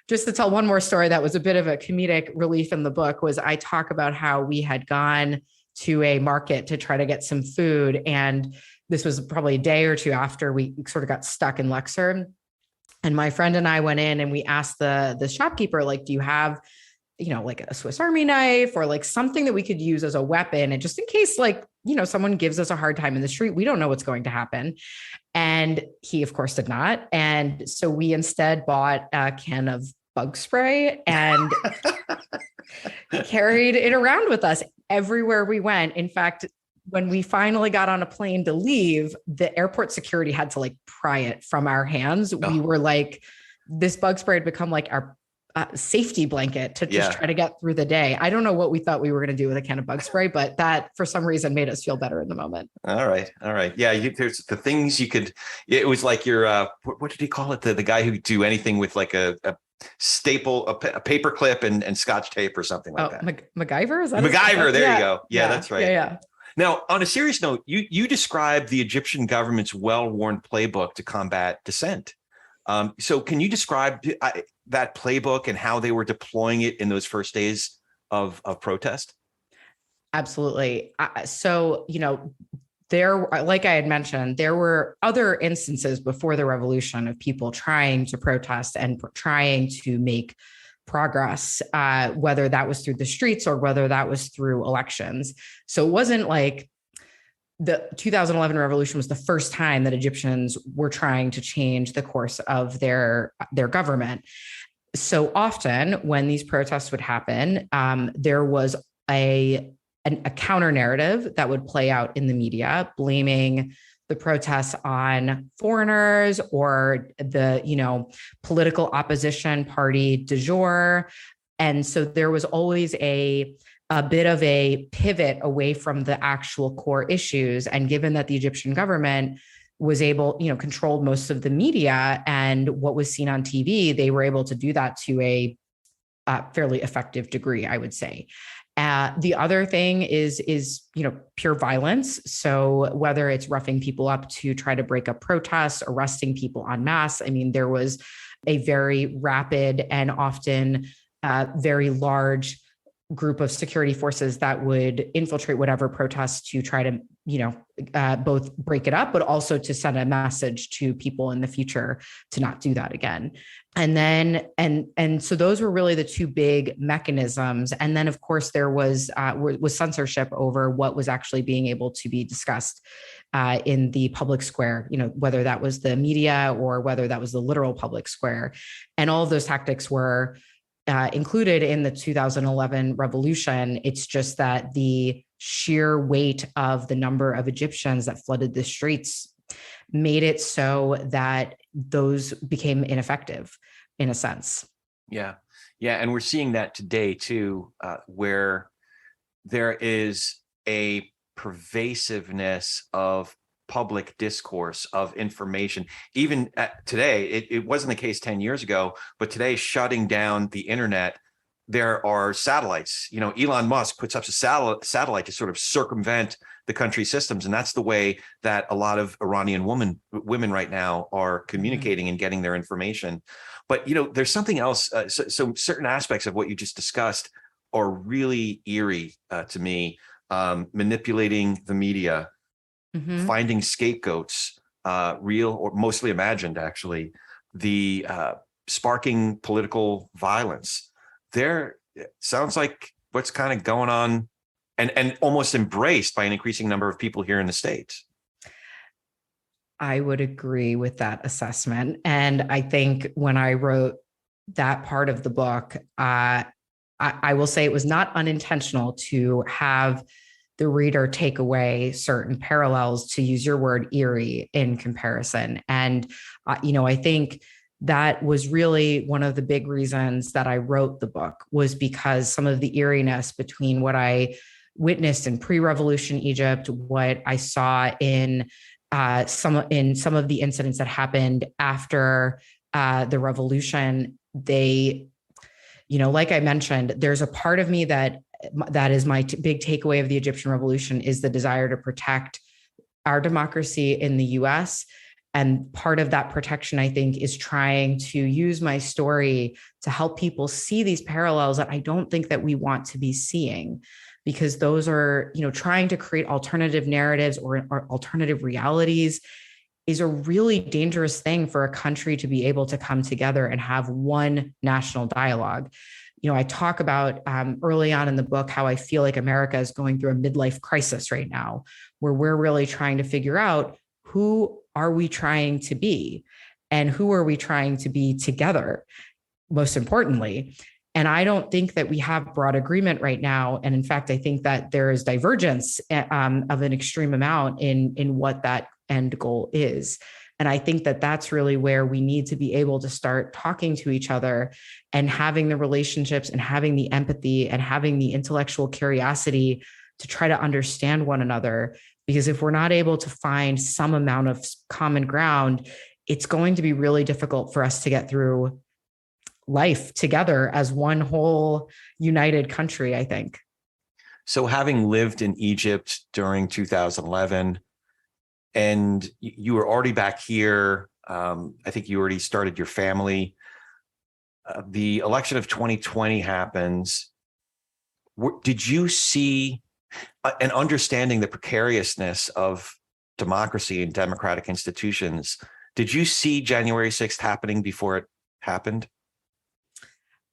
just to tell one more story that was a bit of a comedic relief in the book, was I talk about how we had gone to a market to try to get some food. And this was probably a day or two after we sort of got stuck in Luxor. And my friend and I went in and we asked the shopkeeper, like, do you have, like a Swiss Army knife or like something that we could use as a weapon? And just in case, like, someone gives us a hard time in the street, we don't know what's going to happen. And he, of course, did not. And so we instead bought a can of bug spray and carried it around with us everywhere we went. In fact, when we finally got on a plane to leave, the airport security had to like pry it from our hands. Oh. We were like, this bug spray had become like our safety blanket to just try to get through the day. I don't know what we thought we were going to do with a can of bug spray, but that for some reason made us feel better in the moment. All right. Yeah. There's the things you could, it was like your, what did he call it? The guy who do anything with like a staple, a paper clip and Scotch tape or something like that. MacGyver? Is that MacGyver? There you go. Yeah, that's right. Yeah. Now, on a serious note, you described the Egyptian government's well-worn playbook to combat dissent. So can you describe that playbook and how they were deploying it in those first days of protest? Absolutely. So, there, like I had mentioned, there were other instances before the revolution of people trying to protest and trying to make progress, whether that was through the streets or whether that was through elections. So it wasn't like the 2011 revolution was the first time that Egyptians were trying to change the course of their government. So often when these protests would happen, there was a counter narrative that would play out in the media, blaming the protests on foreigners or the, political opposition party du jour. And so there was always a bit of a pivot away from the actual core issues. And given that the Egyptian government was able, controlled most of the media and what was seen on TV, they were able to do that to a fairly effective degree, I would say. The other thing is pure violence. So whether it's roughing people up to try to break up protests, arresting people en masse, I mean, there was a very rapid and often very large group of security forces that would infiltrate whatever protests to try to, both break it up, but also to send a message to people in the future to not do that again. And then, and so those were really the two big mechanisms. And then, of course, there was censorship over what was actually being able to be discussed in the public square, whether that was the media or whether that was the literal public square. And all of those tactics were included in the 2011 revolution. It's just that the sheer weight of the number of Egyptians that flooded the streets made it so that those became ineffective in a sense. Yeah. And we're seeing that today too, where there is a pervasiveness of public discourse, of information. Even today, it wasn't the case 10 years ago, but today, shutting down the internet, there are satellites. Elon Musk puts up a satellite to sort of circumvent the country's systems. And that's the way that a lot of Iranian women right now are communicating and getting their information. But, there's something else. So certain aspects of what you just discussed are really eerie to me. Manipulating the media, finding scapegoats, real or mostly imagined, actually, the sparking political violence. There sounds like what's kind of going on and almost embraced by an increasing number of people here in the States. I would agree with that assessment. And I think when I wrote that part of the book, I will say it was not unintentional to have the reader take away certain parallels, to use your word, eerie, in comparison. And, I think that was really one of the big reasons that I wrote the book, was because some of the eeriness between what I witnessed in pre-revolution Egypt, what I saw in some of the incidents that happened after the revolution. They, like I mentioned, there's a part of me that is my big takeaway of the Egyptian revolution, is the desire to protect our democracy in the US. And part of that protection, I think, is trying to use my story to help people see these parallels that I don't think that we want to be seeing, because those are, trying to create alternative narratives or alternative realities is a really dangerous thing for a country to be able to come together and have one national dialogue. I talk about early on in the book how I feel like America is going through a midlife crisis right now, where we're really trying to figure out, who are we trying to be, and who are we trying to be together, most importantly. And I don't think that we have broad agreement right now. And in fact, I think that there is divergence of an extreme amount in what that end goal is. And I think that that's really where we need to be able to start talking to each other and having the relationships and having the empathy and having the intellectual curiosity to try to understand one another. Because if we're not able to find some amount of common ground, it's going to be really difficult for us to get through life together as one whole united country, I think. So having lived in Egypt during 2011, and you were already back here, I think you already started your family. The election of 2020 happens. Did you see and understanding the precariousness of democracy and democratic institutions, did you see January 6th happening before it happened?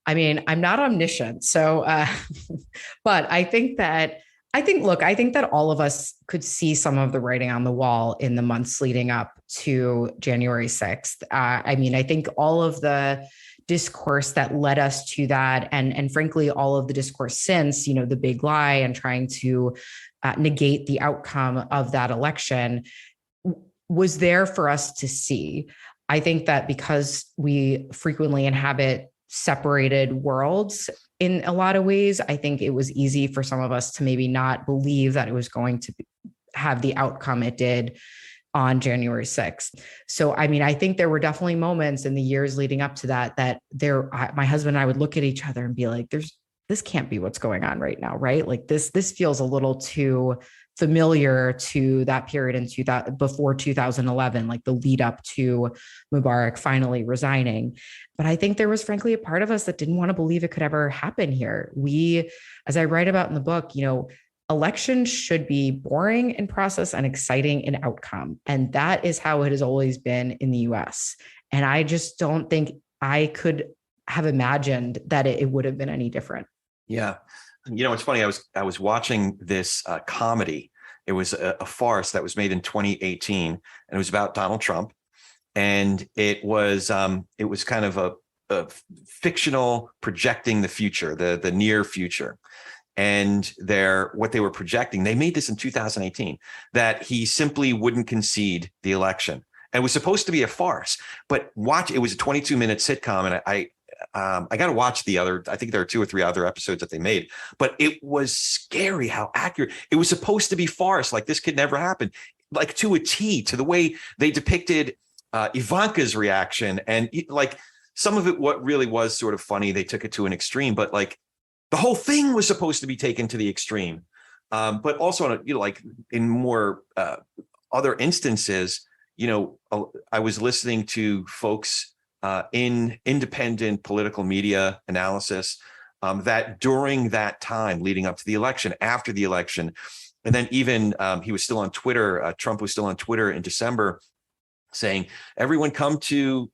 I mean, I'm not omniscient. So, but I think that all of us could see some of the writing on the wall in the months leading up to January 6th. I think all of the discourse that led us to that, and frankly, all of the discourse since, the big lie and trying to negate the outcome of that election, was there for us to see. I think that because we frequently inhabit separated worlds in a lot of ways, I think it was easy for some of us to maybe not believe that it was going to have the outcome it did on January 6th. So, I think there were definitely moments in the years leading up to that my husband and I would look at each other and be like, this can't be what's going on right now, right? Like this feels a little too familiar to that period before 2011, like the lead up to Mubarak finally resigning. But I think there was frankly a part of us that didn't want to believe it could ever happen here. As I write about in the book, elections should be boring in process and exciting in outcome. And that is how it has always been in the US. And I just don't think I could have imagined that it would have been any different. Yeah. It's funny. I was watching this comedy. It was a farce that was made in 2018, and it was about Donald Trump. And it was kind of a fictional projecting the future, the near future. And what they were projecting, they made this in 2018, that he simply wouldn't concede the election. And it was supposed to be a farce, but it was a 22-minute sitcom. And I got to watch I think there are 2 or 3 other episodes that they made, but it was scary how accurate. It was supposed to be farce. Like this could never happen, like to a T, to the way they depicted Ivanka's reaction. And like some of it, what really was sort of funny, they took it to an extreme, but like the whole thing was supposed to be taken to the extreme. But also, like in more other instances, I was listening to folks in independent political media analysis that during that time leading up to the election, after the election, and then even he was still on Twitter, Trump was still on Twitter in December saying, everyone come to,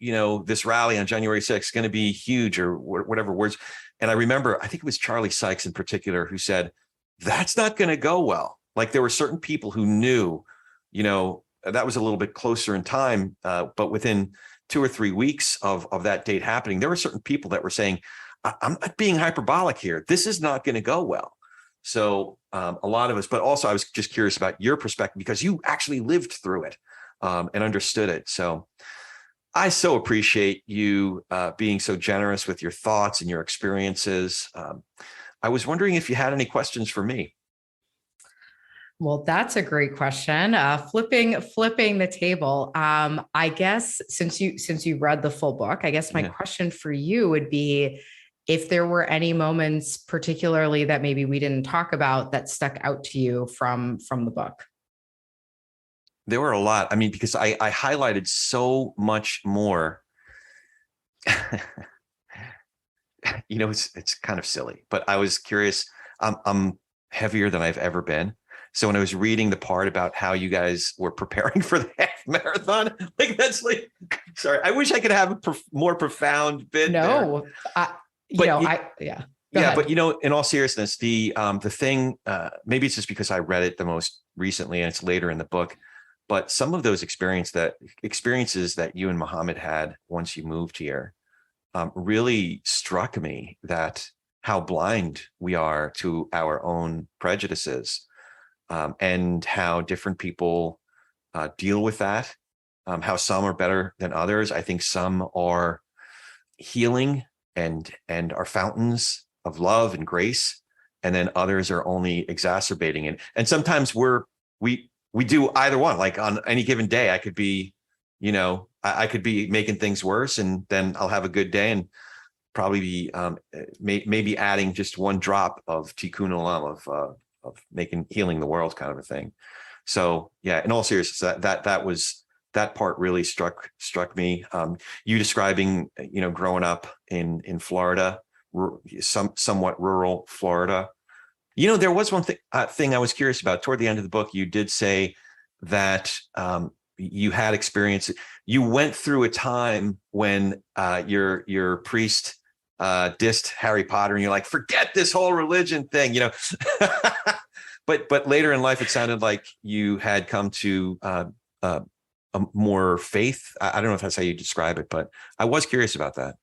this rally on January 6th, it's going to be huge, or whatever words. And I remember, I think it was Charlie Sykes in particular, who said, that's not going to go well. Like there were certain people who knew, that was a little bit closer in time, but within 2 or 3 weeks of that date happening, there were certain people that were saying, I'm not being hyperbolic here. This is not going to go well. So a lot of us, but also I was just curious about your perspective because you actually lived through it and understood it. So I so appreciate you being so generous with your thoughts and your experiences. I was wondering if you had any questions for me. Well, that's a great question. Flipping the table. I guess since you read the full book, I guess my question for you would be if there were any moments, particularly that maybe we didn't talk about, that stuck out to you from the book. There were a lot. I mean, because I highlighted so much more. It's kind of silly, but I was curious. I'm heavier than I've ever been. So when I was reading the part about how you guys were preparing for the half marathon, sorry, I wish I could have a more profound bit. No, yeah. But in all seriousness, the thing, maybe it's just because I read it the most recently and it's later in the book, but some of those experiences that you and Muhammad had once you moved here really struck me that how blind we are to our own prejudices. And how different people deal with that, how some are better than others. I think some are healing and are fountains of love and grace, and then others are only exacerbating it. And sometimes we do either one. Like on any given day, I could be, I could be making things worse, and then I'll have a good day and probably be maybe adding just one drop of tikkun olam of healing the world kind of a thing. So yeah, in all seriousness, that part really struck me. You describing, growing up in Florida, somewhat rural Florida. There was one thing I was curious about toward the end of the book. You did say that you had experience. You went through a time when your priest dissed Harry Potter, and you're like, forget this whole religion thing, but later in life, it sounded like you had come to a more faith. I don't know if that's how you describe it, but I was curious about that.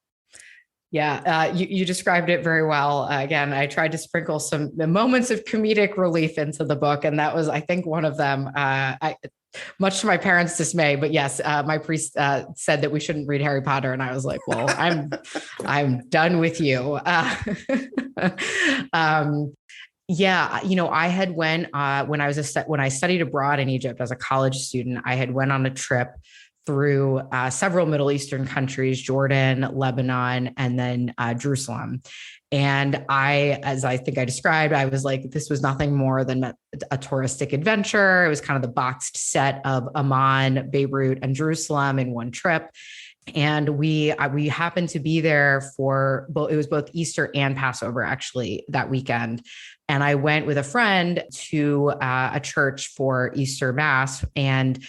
Yeah, you described it very well. Again, I tried to sprinkle some moments of comedic relief into the book, and that was, I think, one of them. Much to my parents' dismay, but yes, my priest said that we shouldn't read Harry Potter, and I was like, "Well, I'm done with you." Yeah, I had when I studied abroad in Egypt as a college student, I had went on a trip through several Middle Eastern countries, Jordan, Lebanon, and then Jerusalem. And as I think I described, I was like, this was nothing more than a touristic adventure. It was kind of the boxed set of Amman, Beirut, and Jerusalem in one trip. And we happened to be there for it was both Easter and Passover actually that weekend. And I went with a friend to a church for Easter Mass. And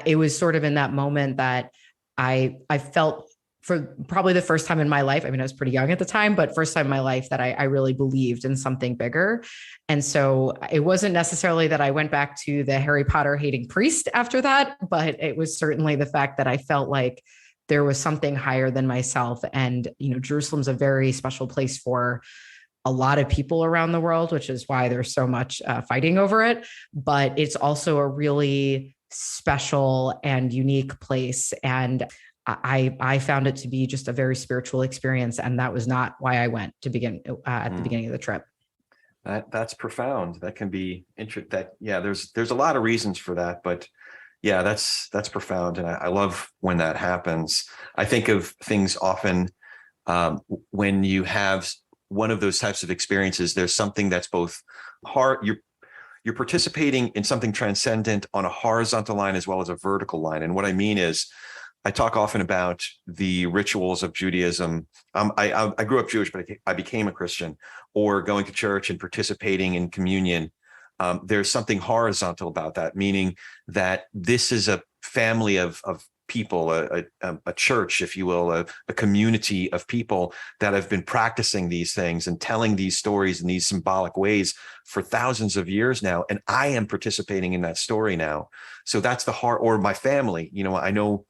it was sort of in that moment that I felt, for probably the first time in my life, I mean, I was pretty young at the time, but first time in my life that I really believed in something bigger. And so it wasn't necessarily that I went back to the Harry Potter hating priest after that, but it was certainly the fact that I felt like there was something higher than myself. And, Jerusalem's a very special place for a lot of people around the world, which is why there's so much fighting over it. But it's also a really special and unique place. And I found it to be just a very spiritual experience. And that was not why I went to begin at the beginning of the trip. That's profound. That can be interesting. There's a lot of reasons for that, but yeah, that's profound. And I love when that happens. I think of things often when you have one of those types of experiences, there's something that's both hard. You're participating in something transcendent on a horizontal line as well as a vertical line. And what I mean is, I talk often about the rituals of Judaism. I grew up Jewish, but I became a Christian, or going to church and participating in communion. There's something horizontal about that, meaning that this is a family of people, a church, if you will, a community of people that have been practicing these things and telling these stories in these symbolic ways for thousands of years now. And I am participating in that story now. So that's the heart, or my family, I know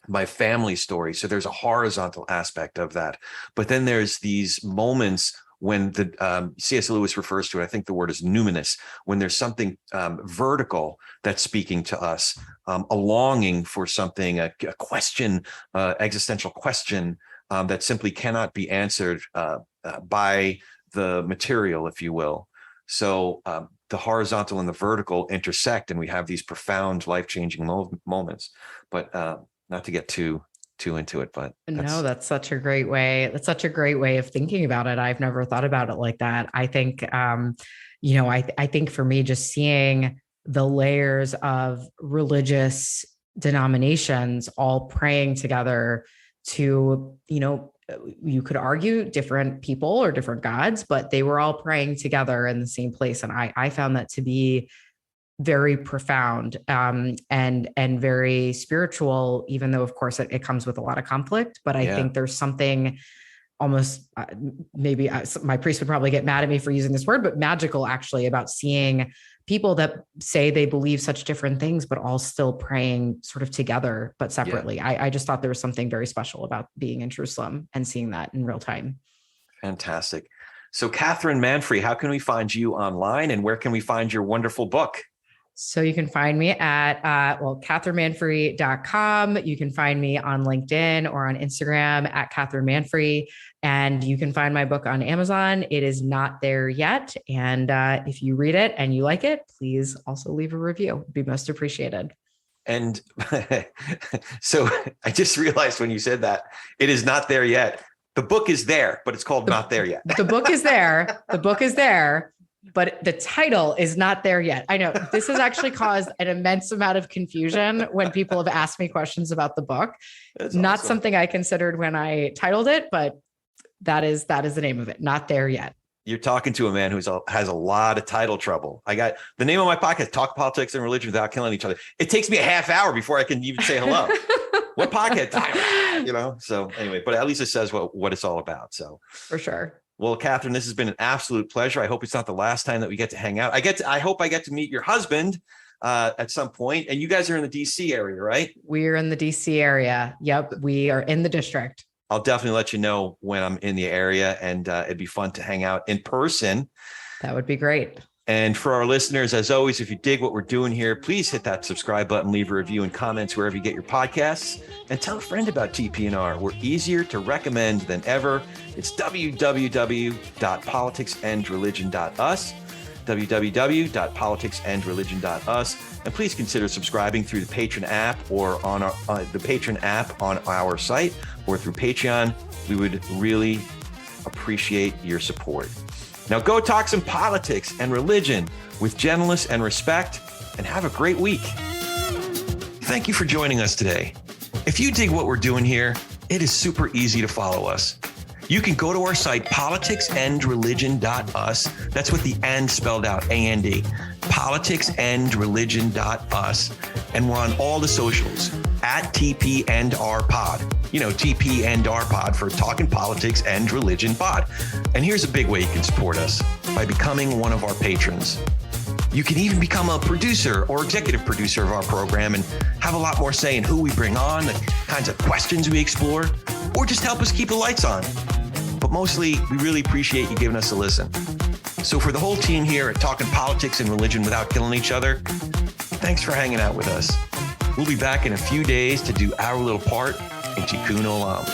my family story. So there's a horizontal aspect of that. But then there's these moments when the C.S. Lewis refers to it, I think the word is numinous, when there's something vertical that's speaking to us, a longing for something, a question, existential question that simply cannot be answered by the material, if you will. So the horizontal and the vertical intersect, and we have these profound, life-changing moments. But not to get too into it, but no, that's such a great way. That's such a great way of thinking about it. I've never thought about it like that. I think, I think for me, just seeing the layers of religious denominations all praying together to, you could argue different people or different gods, but they were all praying together in the same place. And I found that to be very profound and very spiritual, even though, of course, it comes with a lot of conflict. But I think there's something almost maybe my priest would probably get mad at me for using this word, but magical actually about seeing people that say they believe such different things, but all still praying sort of together, but separately. I just thought there was something very special about being in Jerusalem and seeing that in real time. Fantastic. So Catherine Manfre, how can we find you online, and where can we find your wonderful book? So you can find me at, catherinemanfre.com. You can find me on LinkedIn or on Instagram at Catherine Manfre. And you can find my book on Amazon. It is not there yet. And if you read it and you like it, please also leave a review. It'd be most appreciated. And so I just realized when you said that, it is not there yet. The book is there, but it's called Not There Yet. The book is there. The book is there. But the title is not there yet. I know this has actually caused an immense amount of confusion when people have asked me questions about the book. That's not awesome. Something I considered when I titled it, but that is the name of it. Not There Yet. You're talking to a man who has a lot of title trouble. I got the name of my podcast, Talk Politics and Religion Without Killing Each Other. It takes me a half hour before I can even say hello. What podcast title? So anyway, but at least it says what it's all about. So for sure. Well, Catherine, this has been an absolute pleasure. I hope it's not the last time that we get to hang out. I hope I get to meet your husband at some point. And you guys are in the DC area, right? We're in the DC area. Yep. We are in the district. I'll definitely let you know when I'm in the area, and it'd be fun to hang out in person. That would be great. And for our listeners, as always, if you dig what we're doing here, please hit that subscribe button, leave a review and comments wherever you get your podcasts, and tell a friend about TPNR. We're easier to recommend than ever. It's www.politicsandreligion.us, www.politicsandreligion.us. And please consider subscribing through the Patreon app or on the Patreon app on our site or through Patreon. We would really appreciate your support. Now go talk some politics and religion with gentleness and respect, and have a great week. Thank you for joining us today. If you dig what we're doing here, it is super easy to follow us. You can go to our site, politicsandreligion.us. That's with the and spelled out, A-N-D, politicsandreligion.us. And we're on all the socials at TP and R Pod. TP and R Pod for Talking Politics and Religion Pod. And here's a big way you can support us: by becoming one of our patrons. You can even become a producer or executive producer of our program and have a lot more say in who we bring on, the kinds of questions we explore, or just help us keep the lights on. But mostly, we really appreciate you giving us a listen. So for the whole team here at Talking Politics and Religion Without Killing Each Other, thanks for hanging out with us. We'll be back in a few days to do our little part in Tikkun Olam.